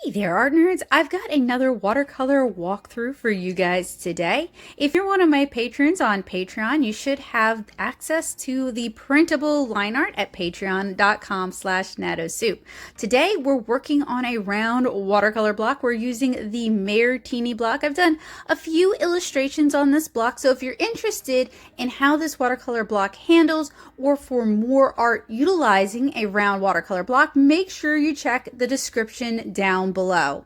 Hey there, art nerds. I've got another watercolor walkthrough for you guys today. If you're one of my patrons on Patreon, you should have access to the printable line art at patreon.com/natosoup. Today, we're working on a round watercolor block. We're using the Mairtini block. I've done a few illustrations on this block, so if you're interested in how this watercolor block handles or for more art utilizing a round watercolor block, make sure you check the description down below.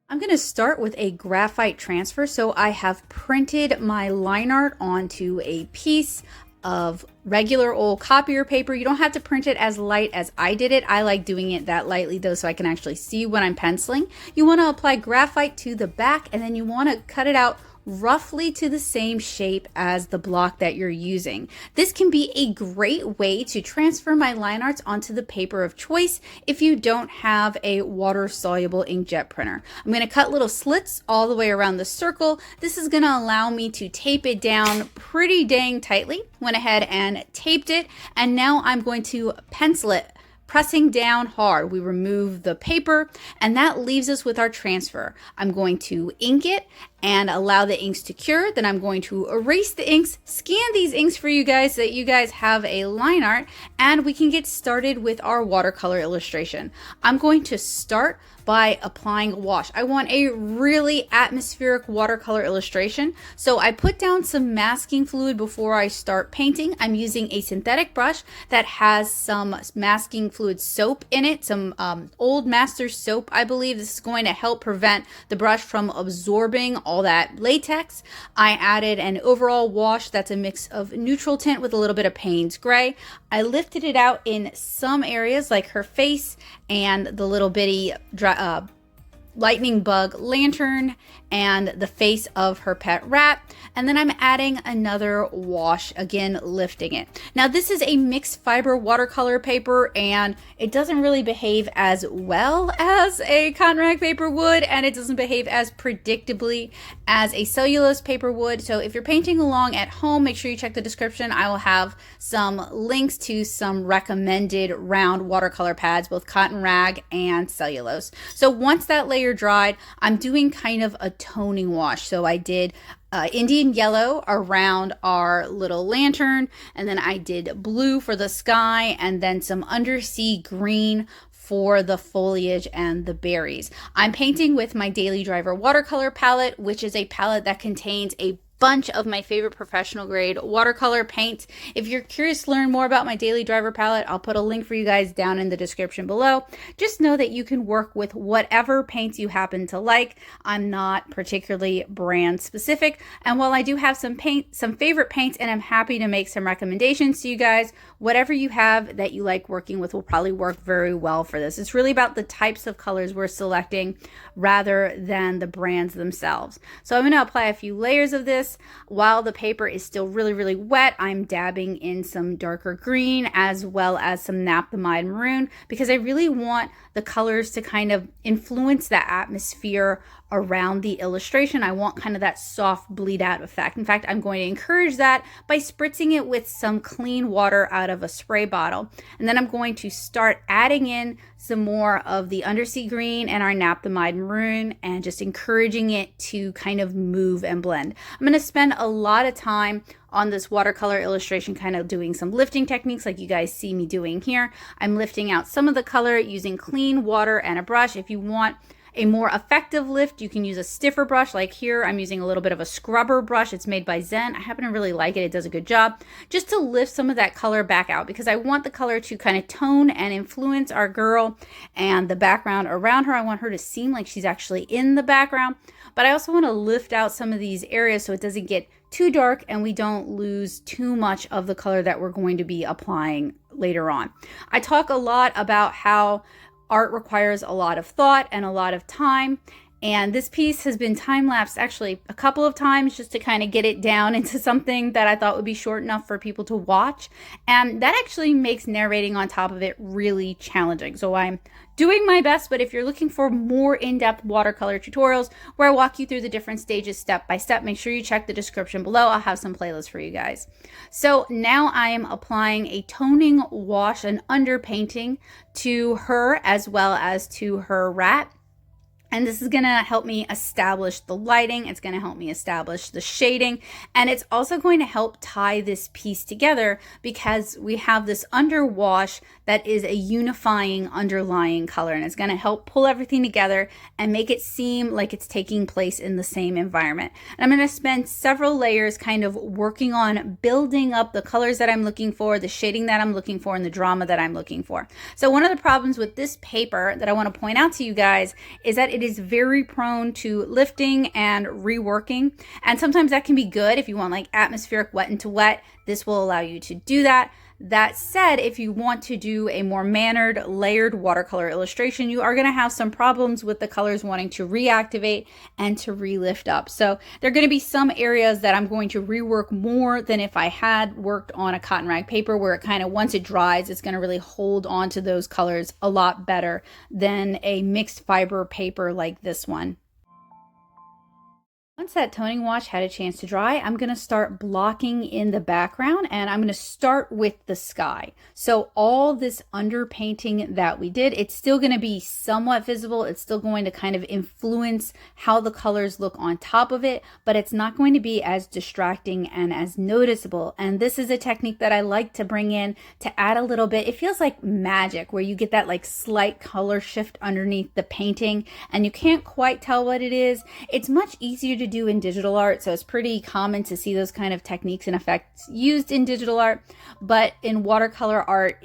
I'm going to start with a graphite transfer. So I have printed my line art onto a piece of regular old copier paper. You don't have to print it as light as I did it. I like doing it that lightly though, so I can actually see when I'm penciling. You want to apply graphite to the back, and then you want to cut it out roughly to the same shape as the block that you're using. This can be a great way to transfer my line arts onto the paper of choice if you don't have a water soluble inkjet printer. I'm going to cut little slits all the way around the circle. This is going to allow me to tape it down pretty dang tightly. Went ahead and taped it, and now I'm going to pencil it, pressing down hard. We remove the paper, and that leaves us with our transfer. I'm going to ink it and allow the inks to cure. Then I'm going to erase the inks, scan these inks for you guys so that you guys have a line art, and we can get started with our watercolor illustration. I'm going to start by applying gouache. I want a really atmospheric watercolor illustration, so I put down some masking fluid before I start painting. I'm using a synthetic brush that has some masking fluid soap in it, some Old Master soap, I believe. This is going to help prevent the brush from absorbing all that latex. I added an overall wash that's a mix of neutral tint with a little bit of Payne's gray. I lifted it out in some areas like her face and the little bitty lightning bug lantern and the face of her pet rat, and then I'm adding another wash, again lifting it. Now this is a mixed fiber watercolor paper, and it doesn't really behave as well as a cotton rag paper would, and it doesn't behave as predictably as a cellulose paper would. So if you're painting along at home, make sure you check the description. I will have some links to some recommended round watercolor pads, both cotton rag and cellulose. So once that layer dried, I'm doing kind of a toning wash. So I did Indian yellow around our little lantern, and then I did blue for the sky, and then some undersea green for the foliage and the berries. I'm painting with my Daily Driver watercolor palette, which is a palette that contains a bunch of my favorite professional grade watercolor paints. If you're curious to learn more about my Daily Driver palette, I'll put a link for you guys down in the description below. Just know that you can work with whatever paints you happen to like. I'm not particularly brand specific, and while I do have some favorite paints, and I'm happy to make some recommendations to you guys, whatever you have that you like working with will probably work very well for this. It's really about the types of colors we're selecting rather than the brands themselves. So I'm going to apply a few layers of this. While the paper is still really wet, I'm dabbing in some darker green as well as some naphthalene maroon, because I really want the colors to kind of influence the atmosphere around the illustration. I want kind of that soft bleed out effect. In fact, I'm going to encourage that by spritzing it with some clean water out of a spray bottle. And then I'm going to start adding in some more of the undersea green and our naphthalene maroon, and just encouraging it to kind of move and blend. I'm going to spend a lot of time on this watercolor illustration kind of doing some lifting techniques like you guys see me doing here. I'm lifting out some of the color using clean water and a brush. If you want a more effective lift, you can use a stiffer brush. Like here, I'm using a little bit of a scrubber brush. It's made by Zen. I happen to really like it. It does a good job just to lift some of that color back out, because I want the color to kind of tone and influence our girl and the background around her. I want her to seem like she's actually in the background, but I also want to lift out some of these areas so it doesn't get too dark and we don't lose too much of the color that we're going to be applying later on. I talk a lot about how art requires a lot of thought and a lot of time, And this piece has been time-lapsed actually a couple of times just to kind of get it down into something that I thought would be short enough for people to watch. And that actually makes narrating on top of it really challenging. So I'm doing my best, but if you're looking for more in-depth watercolor tutorials where I walk you through the different stages step by step, make sure you check the description below. I'll have some playlists for you guys. So now I am applying a toning wash and underpainting to her as well as to her rat. And this is going to help me establish the lighting. It's going to help me establish the shading. And it's also going to help tie this piece together because we have this underwash that is a unifying underlying color. And it's going to help pull everything together and make it seem like it's taking place in the same environment. And I'm going to spend several layers kind of working on building up the colors that I'm looking for, the shading that I'm looking for, and the drama that I'm looking for. So one of the problems with this paper that I want to point out to you guys is that it is very prone to lifting and reworking. And sometimes that can be good if you want like atmospheric wet into wet. This will allow you to do that. That said, if you want to do a more mannered, layered watercolor illustration, you are going to have some problems with the colors wanting to reactivate and to relift up. So there are going to be some areas that I'm going to rework more than if I had worked on a cotton rag paper where it kind of, once it dries, it's going to really hold on to those colors a lot better than a mixed fiber paper like this one. Once that toning wash had a chance to dry, I'm going to start blocking in the background, and I'm going to start with the sky. So all this underpainting that we did, it's still going to be somewhat visible. It's still going to kind of influence how the colors look on top of it, but it's not going to be as distracting and as noticeable. And this is a technique that I like to bring in to add a little bit. It feels like magic where you get that like slight color shift underneath the painting and you can't quite tell what it is. It's much easier to do in digital art, so it's pretty common to see those kind of techniques and effects used in digital art, but in watercolor art,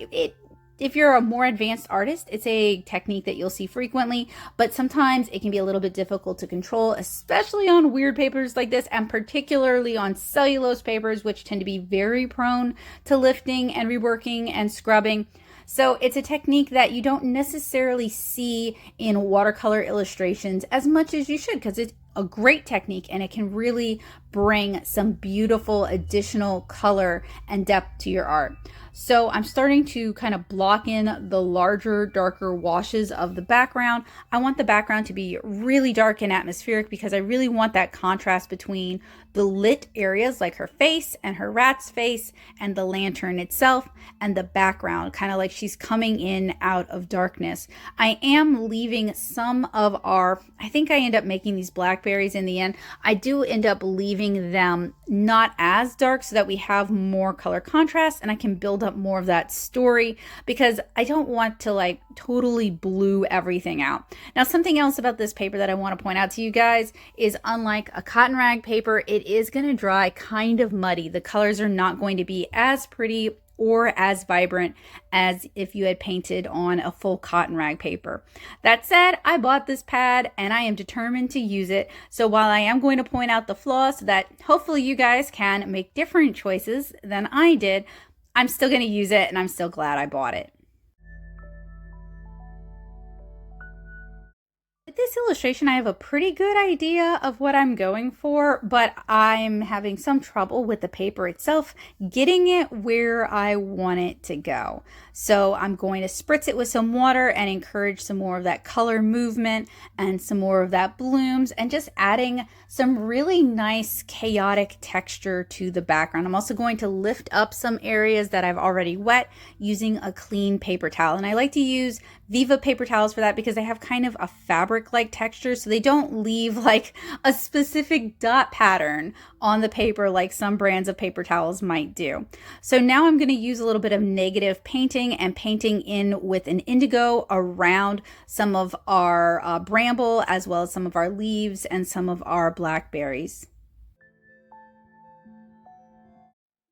if you're a more advanced artist, it's a technique that you'll see frequently, but sometimes it can be a little bit difficult to control, especially on weird papers like this, and particularly on cellulose papers, which tend to be very prone to lifting and reworking and scrubbing. So it's a technique that you don't necessarily see in watercolor illustrations as much as you should, because it's a great technique and it can really bring some beautiful additional color and depth to your art. So I'm starting to kind of block in the larger, darker washes of the background. I want the background to be really dark and atmospheric because I really want that contrast between the lit areas like her face and her rat's face and the lantern itself and the background, kind of like she's coming in out of darkness. I am leaving some of our, I think I end up making these blackberries in the end. I do end up leaving them not as dark so that we have more color contrast and I can build up more of that story because I don't want to like totally blue everything out. Now, something else about this paper that I want to point out to you guys is unlike a cotton rag paper, it is going to dry kind of muddy. The colors are not going to be as pretty or as vibrant as if you had painted on a full cotton rag paper. That said, I bought this pad and I am determined to use it. So while I am going to point out the flaws so that hopefully you guys can make different choices than I did, I'm still going to use it and I'm still glad I bought it. With this illustration, I have a pretty good idea of what I'm going for, but I'm having some trouble with the paper itself, getting it where I want it to go. So I'm going to spritz it with some water and encourage some more of that color movement and some more of that blooms and just adding some really nice chaotic texture to the background. I'm also going to lift up some areas that I've already wet using a clean paper towel. And I like to use Viva paper towels for that because they have kind of a fabric-like texture, so they don't leave like a specific dot pattern on the paper like some brands of paper towels might do. So now I'm going to use a little bit of negative painting and painting in with an indigo around some of our bramble as well as some of our leaves and some of our blackberries.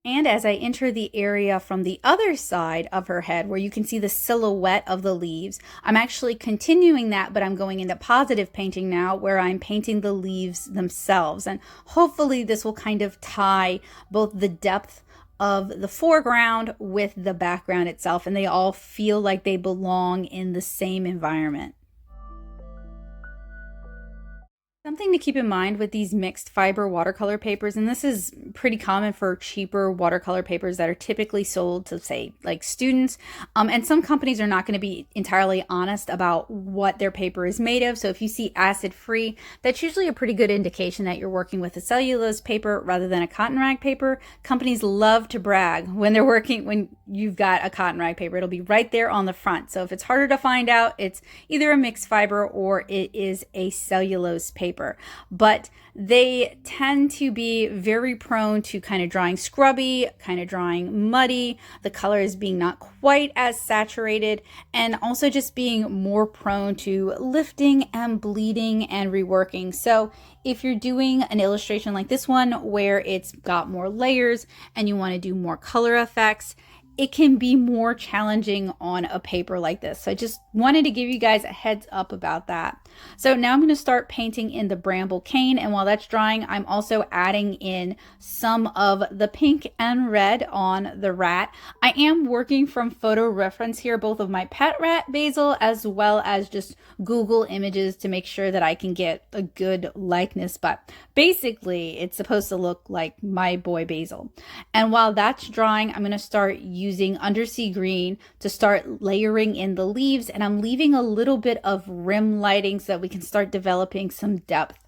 And as I enter the area from the other side of her head where you can see the silhouette of the leaves, I'm actually continuing that, but I'm going into positive painting now where I'm painting the leaves themselves. And hopefully this will kind of tie both the depth of the foreground with the background itself, and they all feel like they belong in the same environment. Something to keep in mind with these mixed fiber watercolor papers, and this is pretty common for cheaper watercolor papers that are typically sold to, say, like students, and some companies are not going to be entirely honest about what their paper is made of. So if you see acid free, that's usually a pretty good indication that you're working with a cellulose paper rather than a cotton rag paper. Companies love to brag when they're working, when you've got a cotton rag paper. It'll be right there on the front. So if it's harder to find out, it's either a mixed fiber or it is a cellulose paper. But they tend to be very prone to kind of drying scrubby, kind of drying muddy, the colors being not quite as saturated, and also just being more prone to lifting and bleeding and reworking. So if you're doing an illustration like this one where it's got more layers and you want to do more color effects, it can be more challenging on a paper like this. So I just wanted to give you guys a heads up about that. So now I'm going to start painting in the bramble cane, and while that's drying, I'm also adding in some of the pink and red on the rat. I am working from photo reference here, both of my pet rat Basil as well as just Google images to make sure that I can get a good likeness, but basically it's supposed to look like my boy Basil. And while that's drying, I'm going to start using undersea green to start layering in the leaves, and I'm leaving a little bit of rim lighting so that we can start developing some depth.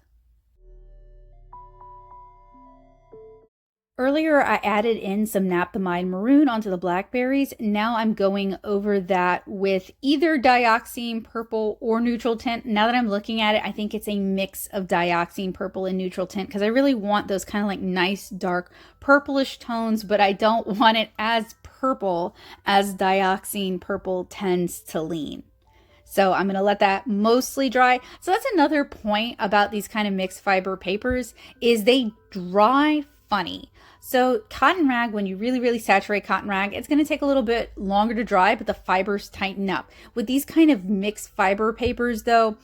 Earlier, I added in some naphthalene maroon onto the blackberries. Now I'm going over that with either dioxine purple or neutral tint. Now that I'm looking at it, I think it's a mix of dioxine purple and neutral tint because I really want those kind of like nice dark purplish tones, but I don't want it as purple as dioxine purple tends to lean. So I'm going to let that mostly dry. So that's another point about these kind of mixed fiber papers is they dry funny. So cotton rag, when you really saturate cotton rag, it's going to take a little bit longer to dry, but the fibers tighten up. With these kind of mixed fiber papers though,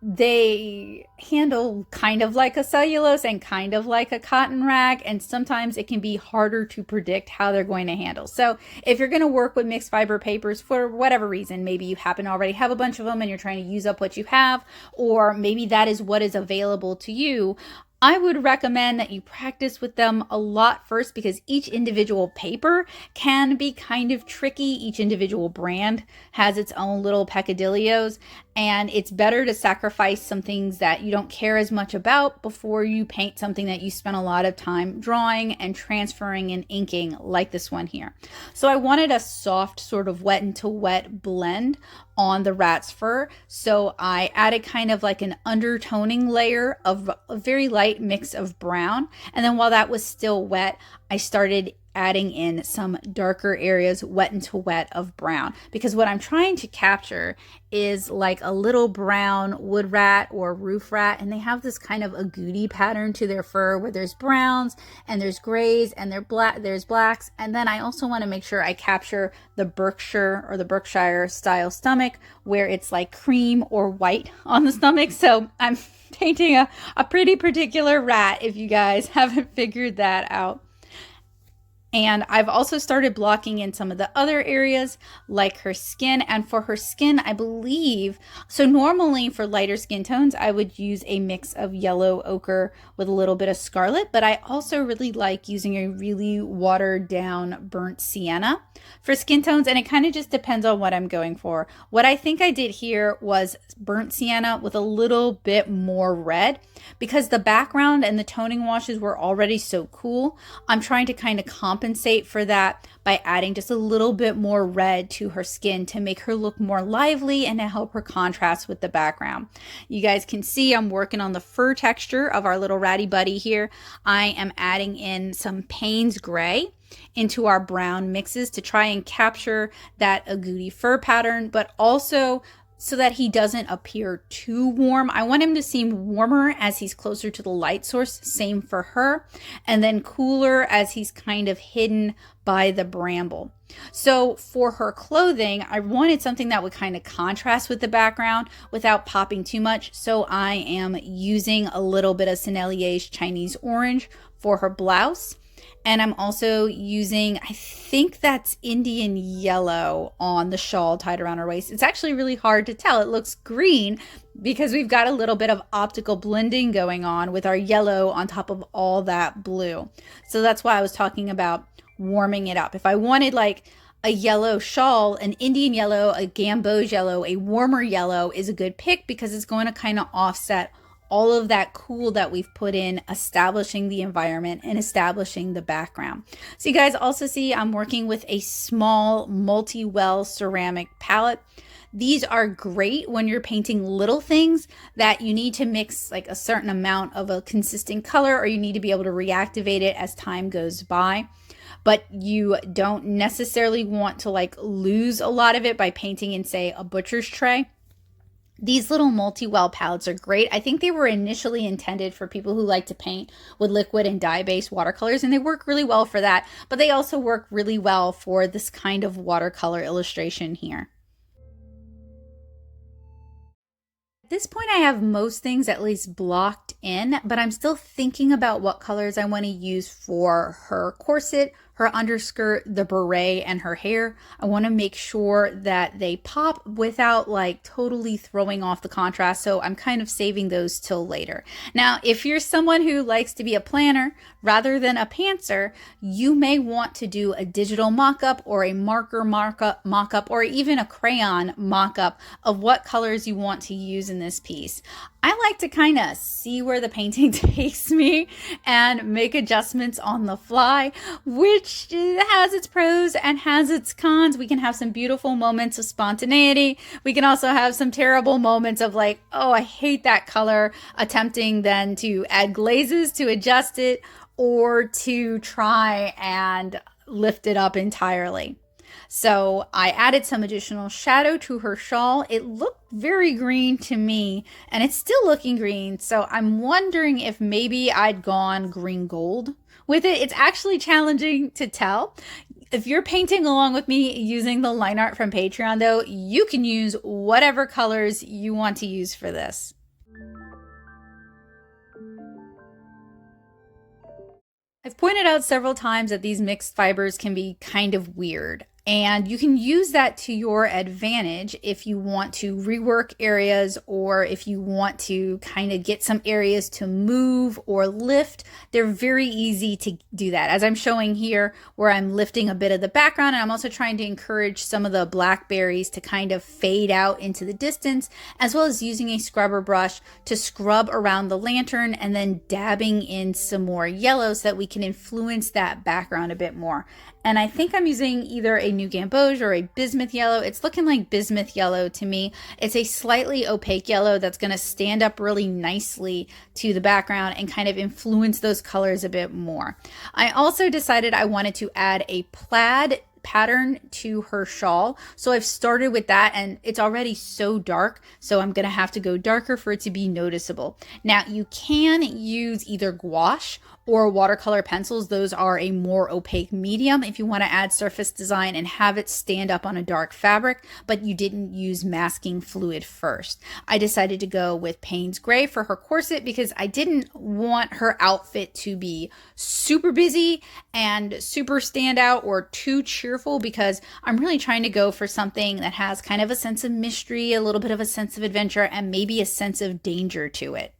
they handle kind of like a cellulose and kind of like a cotton rag, and sometimes it can be harder to predict how they're going to handle. So if you're going to work with mixed fiber papers for whatever reason, maybe you happen to already have a bunch of them and you're trying to use up what you have, or maybe that is what is available to you, I would recommend that you practice with them a lot first because each individual paper can be kind of tricky. Each individual brand has its own little peccadillos, and it's better to sacrifice some things that you don't care as much about before you paint something that you spent a lot of time drawing and transferring and inking like this one here. So I wanted a soft sort of wet into wet blend on the rat's fur, so I added kind of like an undertoning layer of a very light mix of brown, and then while that was still wet, I started adding in some darker areas, wet into wet of brown, because what I'm trying to capture is like a little brown wood rat or roof rat, and they have this kind of agouti pattern to their fur where there's browns and there's grays and there's blacks. And then I also want to make sure I capture the Berkshire or the Berkshire style stomach where it's like cream or white on the stomach. So I'm painting a pretty particular rat if you guys haven't figured that out. And I've also started blocking in some of the other areas like her skin. And for her skin, I believe, so normally for lighter skin tones, I would use a mix of yellow ochre with a little bit of scarlet, but I also really like using a really watered down burnt sienna for skin tones. And it kind of just depends on what I'm going for. What I think I did here was burnt sienna with a little bit more red because the background and the toning washes were already so cool. I'm trying to kind of compensate for that by adding just a little bit more red to her skin to make her look more lively and to help her contrast with the background. You guys can see I'm working on the fur texture of our little ratty buddy here. I am adding in some Payne's gray into our brown mixes to try and capture that agouti fur pattern, but also so that he doesn't appear too warm. I want him to seem warmer as he's closer to the light source, same for her, and then cooler as he's kind of hidden by the bramble. So for her clothing, I wanted something that would kind of contrast with the background without popping too much. So I am using a little bit of Sennelier's Chinese orange for her blouse. And I'm also using, I think that's Indian yellow on the shawl tied around her waist. It's actually really hard to tell. It looks green because we've got a little bit of optical blending going on with our yellow on top of all that blue. So that's why I was talking about warming it up. If I wanted like a yellow shawl, an Indian yellow, a gamboge yellow, a warmer yellow is a good pick because it's going to kind of offset all of that cool that we've put in establishing the environment and establishing the background. So you guys also see I'm working with a small multi-well ceramic palette. These are great when you're painting little things that you need to mix like a certain amount of a consistent color, or you need to be able to reactivate it as time goes by. But you don't necessarily want to like lose a lot of it by painting in, say, a butcher's tray. These little multi-well palettes are great. I think they were initially intended for people who like to paint with liquid and dye-based watercolors, and they work really well for that, but they also work really well for this kind of watercolor illustration here. At this point, I have most things at least blocked in, but I'm still thinking about what colors I want to use for her corset, her underskirt, the beret, and her hair. I want to make sure that they pop without like totally throwing off the contrast, so I'm kind of saving those till later. Now, if you're someone who likes to be a planner rather than a pantser, you may want to do a digital mock-up or a marker mock-up or even a crayon mock-up of what colors you want to use in this piece. I like to kind of see where the painting takes me and make adjustments on the fly, which has its pros and has its cons. We can have some beautiful moments of spontaneity. We can also have some terrible moments of like, oh, I hate that color, attempting then to add glazes to adjust it or to try and lift it up entirely. So I added some additional shadow to her shawl. It looked very green to me, and it's still looking green. So I'm wondering if maybe I'd gone green gold with it. It's actually challenging to tell. If you're painting along with me using the line art from Patreon, though, you can use whatever colors you want to use for this. I've pointed out several times that these mixed fibers can be kind of weird. And you can use that to your advantage if you want to rework areas or if you want to kind of get some areas to move or lift. They're very easy to do that, as I'm showing here where I'm lifting a bit of the background, and I'm also trying to encourage some of the blackberries to kind of fade out into the distance, as well as using a scrubber brush to scrub around the lantern and then dabbing in some more yellow so that we can influence that background a bit more. And I think I'm using either a new gamboge or a bismuth yellow. It's looking like bismuth yellow to me. It's a slightly opaque yellow that's going to stand up really nicely to the background and kind of influence those colors a bit more. I also decided I wanted to add a plaid pattern to her shawl, so I've started with that, and it's already so dark, so I'm gonna have to go darker for it to be noticeable. Now you can use either gouache or watercolor pencils. Those are a more opaque medium if you want to add surface design and have it stand up on a dark fabric, but you didn't use masking fluid first. I decided to go with Payne's Gray for her corset because I didn't want her outfit to be super busy and super standout or too cheerful, because I'm really trying to go for something that has kind of a sense of mystery, a little bit of a sense of adventure, and maybe a sense of danger to it.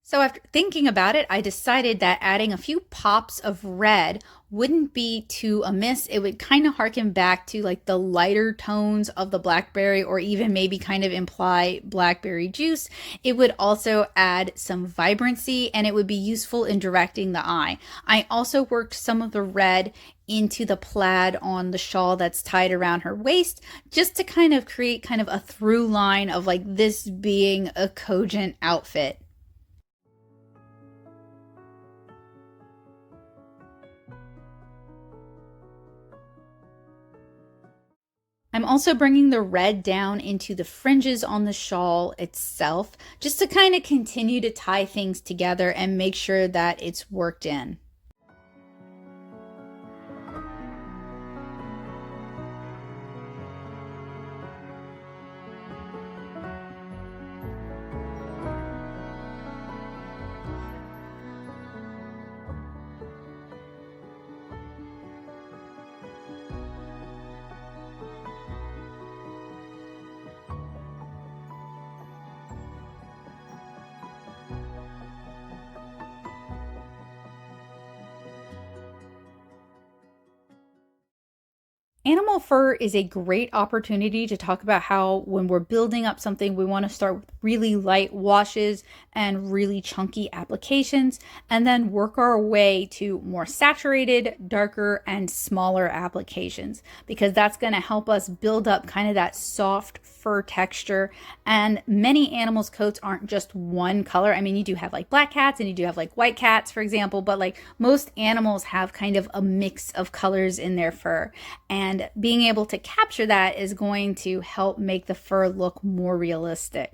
So after thinking about it, I decided that adding a few pops of red wouldn't be too amiss. It would kind of harken back to like the lighter tones of the blackberry, or even maybe kind of imply blackberry juice. It would also add some vibrancy, and it would be useful in directing the eye. I also worked some of the red into the plaid on the shawl that's tied around her waist, just to kind of create kind of a through line of like this being a cogent outfit. I'm also bringing the red down into the fringes on the shawl itself, just to kind of continue to tie things together and make sure that it's worked in. Animal fur is a great opportunity to talk about how when we're building up something, we want to start with really light washes and really chunky applications, and then work our way to more saturated, darker, and smaller applications, because that's going to help us build up kind of that soft fur texture. And many animals' coats aren't just one color. I mean, you do have like black cats and you do have like white cats, for example, but like most animals have kind of a mix of colors in their fur. And being able to capture that is going to help make the fur look more realistic.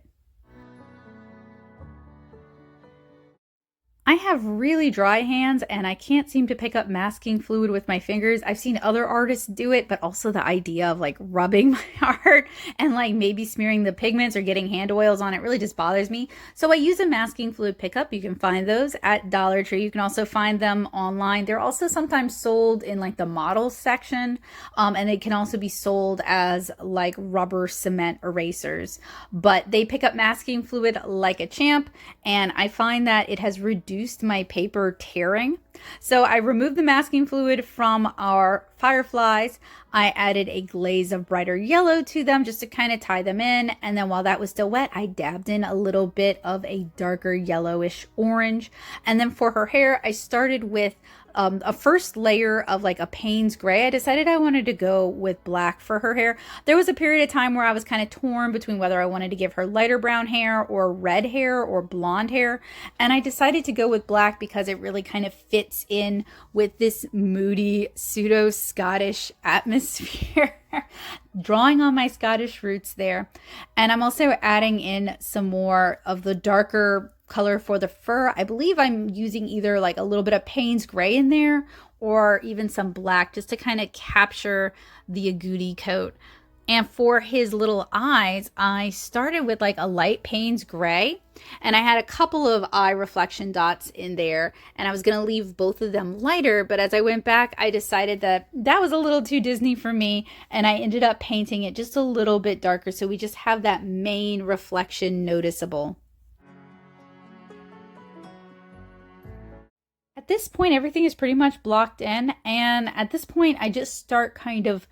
I have really dry hands and I can't seem to pick up masking fluid with my fingers. I've seen other artists do it, but also the idea of like rubbing my art and like maybe smearing the pigments or getting hand oils on it really just bothers me. So I use a masking fluid pickup. You can find those at Dollar Tree. You can also find them online. They're also sometimes sold in like the models section, and they can also be sold as like rubber cement erasers. But they pick up masking fluid like a champ, and I find that it has reduced my paper tearing. So I removed the masking fluid from our fireflies. I added a glaze of brighter yellow to them just to kind of tie them in. And then while that was still wet, I dabbed in a little bit of a darker yellowish orange. And then for her hair, I started with a first layer of like a Payne's gray. I decided I wanted to go with black for her hair. There was a period of time where I was kind of torn between whether I wanted to give her lighter brown hair or red hair or blonde hair. And I decided to go with black because it really kind of fits in with this moody pseudo Scottish atmosphere. Drawing on my Scottish roots there. And I'm also adding in some more of the darker color for the fur. I believe I'm using either like a little bit of Payne's gray in there or even some black just to kind of capture the agouti coat. And for his little eyes, I started with like a light Payne's gray, and I had a couple of eye reflection dots in there, and I was going to leave both of them lighter, but as I went back, I decided that that was a little too Disney for me, and I ended up painting it just a little bit darker so we just have that main reflection noticeable. At this point, everything is pretty much blocked in, and at this point, I just start kind of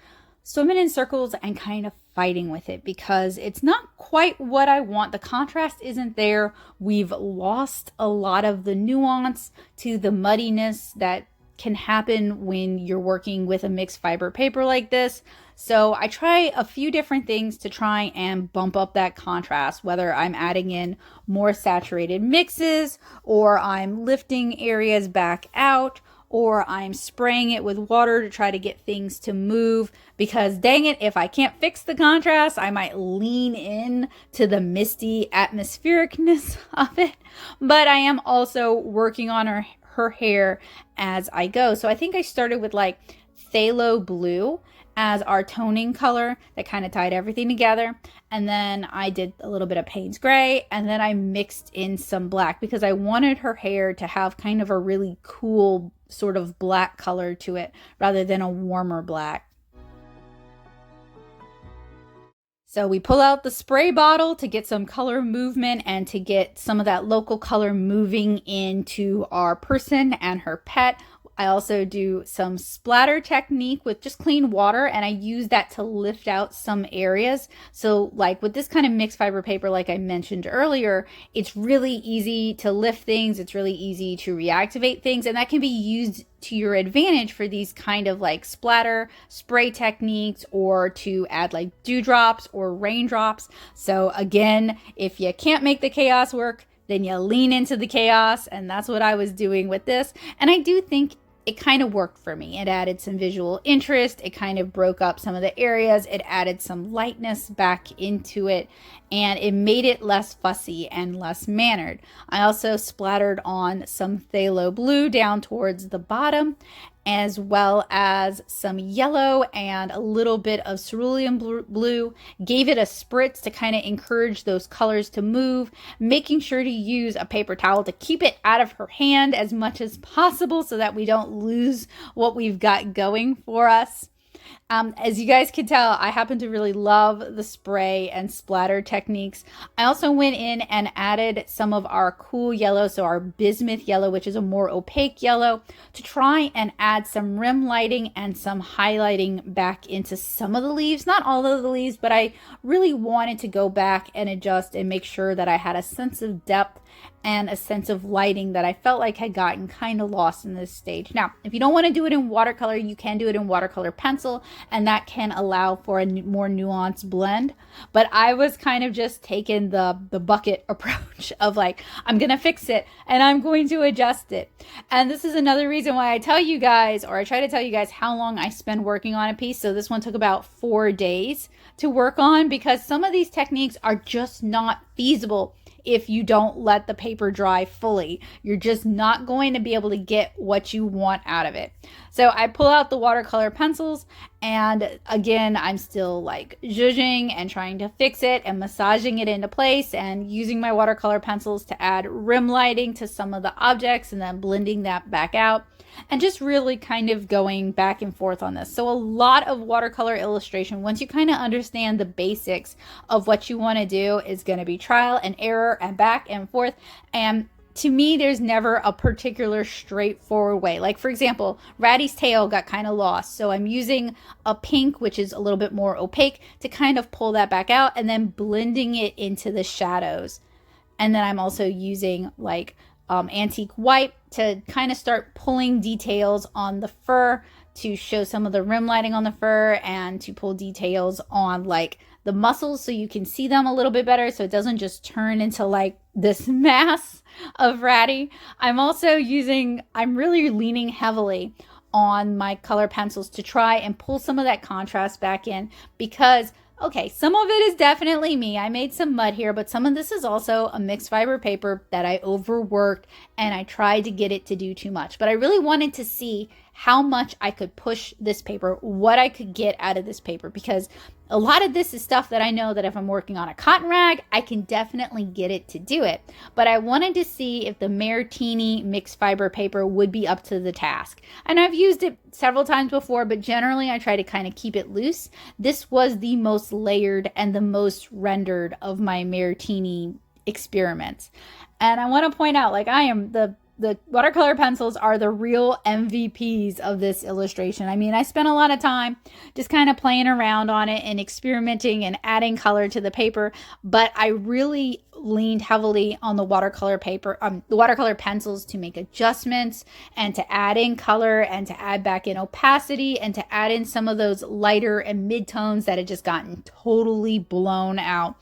swimming in circles and kind of fighting with it because it's not quite what I want. The contrast isn't there. We've lost a lot of the nuance to the muddiness that can happen when you're working with a mixed fiber paper like this. So I try a few different things to try and bump up that contrast, whether I'm adding in more saturated mixes or I'm lifting areas back out, or I'm spraying it with water to try to get things to move, because dang it, if I can't fix the contrast, I might lean in to the misty atmosphericness of it. But I am also working on her hair as I go. So I think I started with like phthalo blue as our toning color that kind of tied everything together. And then I did a little bit of Payne's gray, and then I mixed in some black because I wanted her hair to have kind of a really cool sort of black color to it rather than a warmer black. So we pull out the spray bottle to get some color movement and to get some of that local color moving into our person and her pet. I also do some splatter technique with just clean water, and I use that to lift out some areas. So like with this kind of mixed fiber paper, like I mentioned earlier, it's really easy to lift things. It's really easy to reactivate things, and that can be used to your advantage for these kind of like splatter spray techniques, or to add like dewdrops or raindrops. So again, if you can't make the chaos work, then you lean into the chaos, and that's what I was doing with this. And I do think it kind of worked for me. It added some visual interest. It kind of broke up some of the areas. It added some lightness back into it, and it made it less fussy and less mannered. I also splattered on some phthalo blue down towards the bottom, as well as some yellow and a little bit of cerulean blue. Gave it a spritz to kind of encourage those colors to move, making sure to use a paper towel to keep it out of her hand as much as possible so that we don't lose what we've got going for us. As you guys can tell, I happen to really love the spray and splatter techniques. I also went in and added some of our cool yellow, so our bismuth yellow, which is a more opaque yellow, to try and add some rim lighting and some highlighting back into some of the leaves. Not all of the leaves, but I really wanted to go back and adjust and make sure that I had a sense of depth and a sense of lighting that I felt like had gotten kind of lost in this stage. Now, if you don't want to do it in watercolor, you can do it in watercolor pencil, and that can allow for a more nuanced blend. But I was kind of just taking the bucket approach of like, I'm going to fix it and I'm going to adjust it. And this is another reason why I tell you guys, or I try to tell you guys, how long I spend working on a piece. So this one took about 4 days to work on, because some of these techniques are just not feasible if you don't let the paper dry fully. You're just not going to be able to get what you want out of it. So I pull out the watercolor pencils, and again, I'm still like zhuzhing and trying to fix it and massaging it into place and using my watercolor pencils to add rim lighting to some of the objects and then blending that back out. And just really kind of going back and forth on this. So a lot of watercolor illustration, once you kind of understand the basics of what you want to do, is going to be trial and error and back and forth. And to me, there's never a particular straightforward way. Like, for example, Ratty's tail got kind of lost. So I'm using a pink, which is a little bit more opaque, to kind of pull that back out and then blending it into the shadows. And then I'm also using like antique white to kind of start pulling details on the fur to show some of the rim lighting on the fur, and to pull details on like the muscles so you can see them a little bit better, so it doesn't just turn into like this mass of Ratty. I'm really leaning heavily on my color pencils to try and pull some of that contrast back in, because okay, some of it is definitely me. I made some mud here, but some of this is also a mixed fiber paper that I overworked, and I tried to get it to do too much. But I really wanted to see how much I could push this paper, what I could get out of this paper, because a lot of this is stuff that I know that if I'm working on a cotton rag, I can definitely get it to do it. But I wanted to see if the Mairtini mixed fiber paper would be up to the task. And I've used it several times before, but generally I try to kind of keep it loose. This was the most layered and the most rendered of my Mairtini experiments. And I want to point out, like, the watercolor pencils are the real MVPs of this illustration. I mean, I spent a lot of time just kind of playing around on it and experimenting and adding color to the paper, but I really leaned heavily on the watercolor pencils to make adjustments and to add in color and to add back in opacity and to add in some of those lighter and mid-tones that had just gotten totally blown out.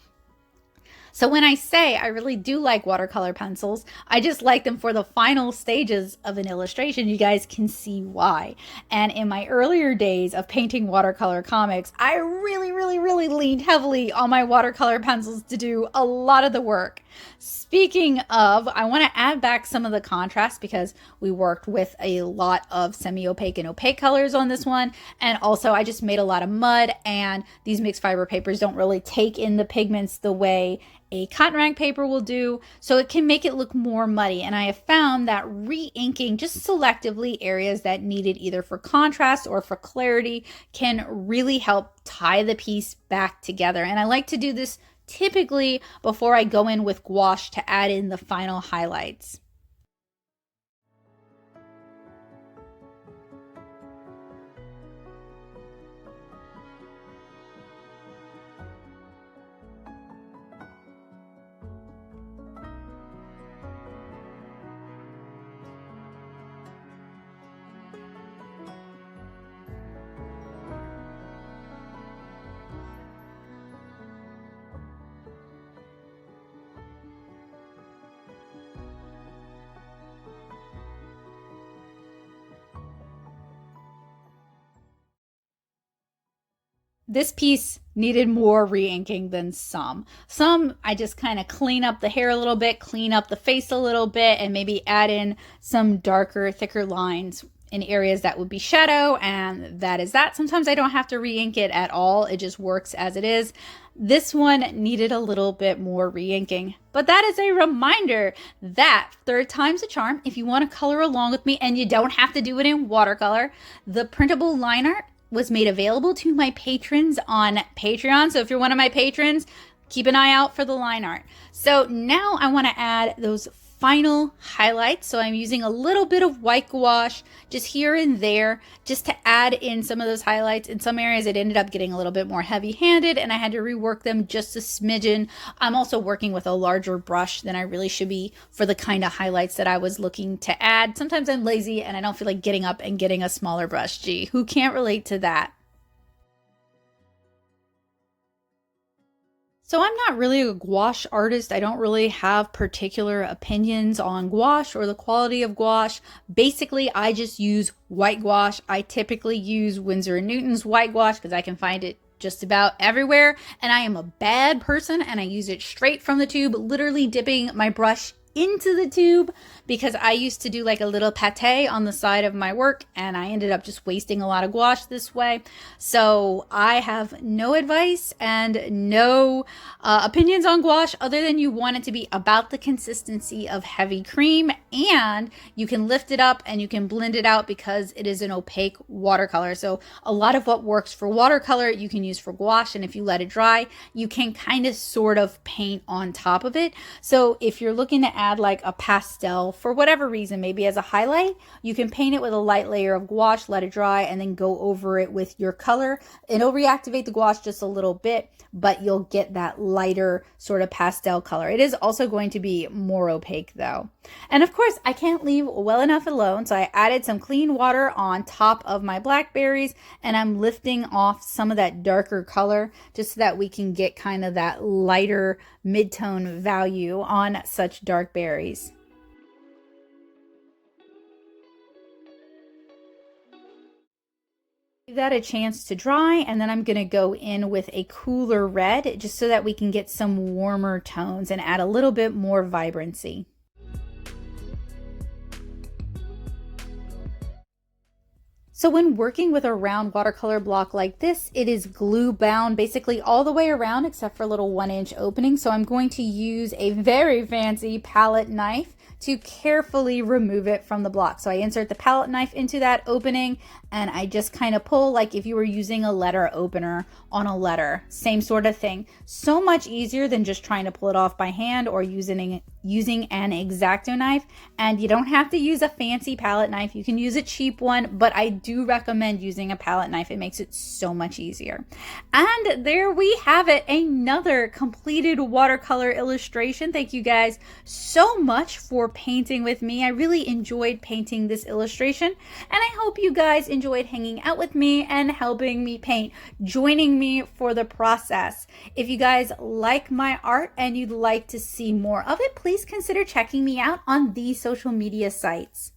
So when I say I really do like watercolor pencils, I just like them for the final stages of an illustration. You guys can see why. And in my earlier days of painting watercolor comics, I really leaned heavily on my watercolor pencils to do a lot of the work. Speaking of, I want to add back some of the contrast, because we worked with a lot of semi-opaque and opaque colors on this one. And also I just made a lot of mud, and these mixed fiber papers don't really take in the pigments the way a cotton rag paper will do, so it can make it look more muddy. And I have found that re-inking just selectively areas that need it either for contrast or for clarity can really help tie the piece back together. And I like to do this typically before I go in with gouache to add in the final highlights. This piece needed more re-inking than some. Some I just kind of clean up the hair a little bit, clean up the face a little bit, and maybe add in some darker, thicker lines in areas that would be shadow, and that is that. Sometimes I don't have to re-ink it at all. It just works as it is. This one needed a little bit more re-inking. But that is a reminder that third time's a charm. If you want to color along with me and you don't have to do it in watercolor, the printable line art was made available to my patrons on Patreon. So if you're one of my patrons, keep an eye out for the line art. So now I want to add those final highlights. So I'm using a little bit of white gouache just here and there just to add in some of those highlights. In some areas it ended up getting a little bit more heavy-handed and I had to rework them just a smidgen. I'm also working with a larger brush than I really should be for the kind of highlights that I was looking to add. Sometimes I'm lazy and I don't feel like getting up and getting a smaller brush. Gee, who can't relate to that? So I'm not really a gouache artist. I don't really have particular opinions on gouache or the quality of gouache. Basically, I just use white gouache. I typically use Winsor & Newton's white gouache because I can find it just about everywhere. And I am a bad person and I use it straight from the tube, literally dipping my brush into the tube because I used to do like a little pate on the side of my work and I ended up just wasting a lot of gouache this way. So I have no advice and no opinions on gouache other than you want it to be about the consistency of heavy cream and you can lift it up and you can blend it out because it is an opaque watercolor. So a lot of what works for watercolor you can use for gouache, and if you let it dry you can kind of sort of paint on top of it. So if you're looking to add like a pastel for whatever reason, maybe as a highlight, you can paint it with a light layer of gouache, let it dry, and then go over it with your color. It'll reactivate the gouache just a little bit, but you'll get that lighter sort of pastel color. It is also going to be more opaque though. And of course, I can't leave well enough alone, so I added some clean water on top of my blackberries, and I'm lifting off some of that darker color just so that we can get kind of that lighter mid-tone value on such dark berries. Give that a chance to dry, and then I'm going to go in with a cooler red just so that we can get some warmer tones and add a little bit more vibrancy. So when working with a round watercolor block like this, it is glue bound basically all the way around except for a little 1-inch opening. So I'm going to use a very fancy palette knife to carefully remove it from the block. So I insert the palette knife into that opening and I just kind of pull like if you were using a letter opener on a letter, same sort of thing. So much easier than just trying to pull it off by hand or using an X-Acto knife. And you don't have to use a fancy palette knife. You can use a cheap one, but I do recommend using a palette knife. It makes it so much easier. And there we have it, another completed watercolor illustration. Thank you guys so much for painting with me. I really enjoyed painting this illustration, and I hope you guys enjoyed hanging out with me and helping me paint, joining me for the process. If you guys like my art and you'd like to see more of it, please consider checking me out on these social media sites.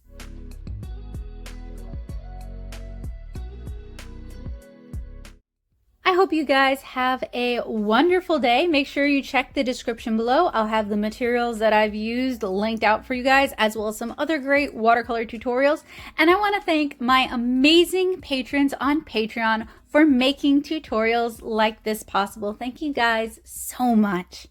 I hope you guys have a wonderful day. Make sure you check the description below. I'll have the materials that I've used linked out for you guys, as well as some other great watercolor tutorials. And I want to thank my amazing patrons on Patreon for making tutorials like this possible. Thank you guys so much.